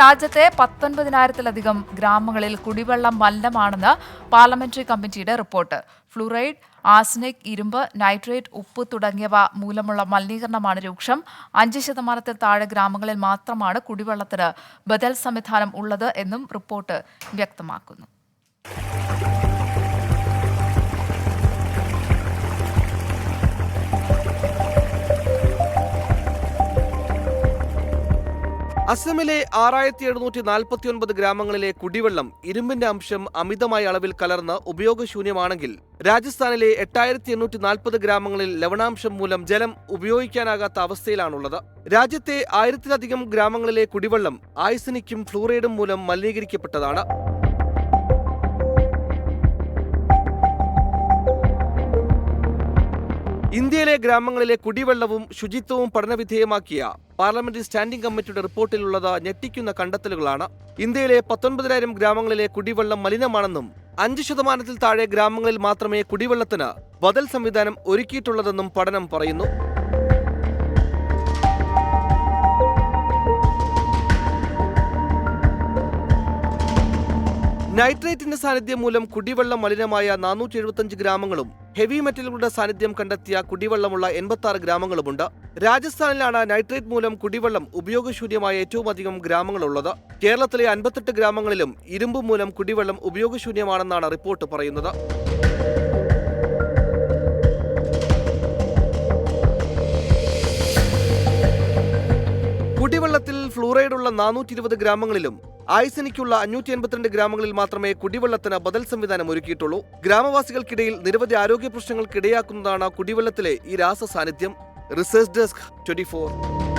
രാജ്യത്തെ 19,000-ലധികം ഗ്രാമങ്ങളിൽ കുടിവെള്ളം മലിനമാണെന്ന് പാർലമെന്ററി കമ്മിറ്റിയുടെ റിപ്പോർട്ട്. ഫ്ലൂറൈഡ്, ആർസനിക്, ഇരുമ്പ്, നൈട്രേറ്റ്, ഉപ്പ് തുടങ്ങിയവ മൂലമുള്ള മലിനീകരണമാണ് രൂക്ഷം. 5% താഴെ ഗ്രാമങ്ങളിൽ മാത്രമാണ് കുടിവെള്ളത്തിന് ബദൽ സംവിധാനം ഉള്ളത് എന്നും റിപ്പോർട്ട് വ്യക്തമാക്കുന്നു. അസമിലെ 6,749 ഗ്രാമങ്ങളിലെ കുടിവെള്ളം ഇരുമ്പിന്റെ അംശം അമിതമായ അളവിൽ കലർന്ന് ഉപയോഗശൂന്യമാണെങ്കിൽ രാജസ്ഥാനിലെ 8,840 ഗ്രാമങ്ങളിൽ ലവണാംശം മൂലം ജലം ഉപയോഗിക്കാനാകാത്ത അവസ്ഥയിലാണുള്ളത്. രാജ്യത്തെ 1000-ലധികം ഗ്രാമങ്ങളിലെ കുടിവെള്ളം ആഴ്സനിക്കും ഫ്ലൂറൈഡും മൂലം മലിനീകരിക്കപ്പെട്ടതാണ്. ഇന്ത്യയിലെ ഗ്രാമങ്ങളിലെ കുടിവെള്ളവും ശുചിത്വവും പഠനവിധേയമാക്കിയ പാർലമെന്ററി സ്റ്റാൻഡിംഗ് കമ്മിറ്റിയുടെ റിപ്പോർട്ടിലുള്ളത് ഞെട്ടിക്കുന്ന കണ്ടെത്തലുകളാണ്. ഇന്ത്യയിലെ 19,000 ഗ്രാമങ്ങളിലെ കുടിവെള്ളം മലിനമാണെന്നും 5% താഴെ ഗ്രാമങ്ങളിൽ മാത്രമേ കുടിവെള്ളത്തിന് ബദൽ സംവിധാനം ഒരുക്കിയിട്ടുള്ളതെന്നും പഠനം പറയുന്നു. നൈട്രേറ്റിന്റെ സാന്നിധ്യം മൂലം കുടിവെള്ളം മലിനമായ 475 ഗ്രാമങ്ങളും ഹെവി മെറ്റലുകളുടെ സാന്നിധ്യം കണ്ടെത്തിയ കുടിവെള്ളമുള്ള 86 ഗ്രാമങ്ങളുമുണ്ട്. രാജസ്ഥാനിലാണ് നൈട്രേറ്റ് മൂലം കുടിവെള്ളം ഉപയോഗശൂന്യമായ ഏറ്റവും അധികം ഗ്രാമങ്ങളുള്ളത്. കേരളത്തിലെ 58 ഗ്രാമങ്ങളിലും ഇരുമ്പ് മൂലം കുടിവെള്ളം ഉപയോഗശൂന്യമാണെന്നാണ് റിപ്പോർട്ട് പറയുന്നത്. കുടിവെള്ളത്തിൽ ഫ്ലൂറൈഡുള്ള 420 ഗ്രാമങ്ങളിലും ആഴ്സനിക്കുള്ള 582 ഗ്രാമങ്ങളിൽ മാത്രമേ കുടിവെള്ളത്തിന് ബദൽ സംവിധാനം ഒരുക്കിയിട്ടുള്ളൂ. ഗ്രാമവാസികൾക്കിടയിൽ നിരവധി ആരോഗ്യ പ്രശ്നങ്ങൾക്കിടയാക്കുന്നതാണ് കുടിവെള്ളത്തിലെ ഈ രാസ സാന്നിധ്യം. Research desk 24.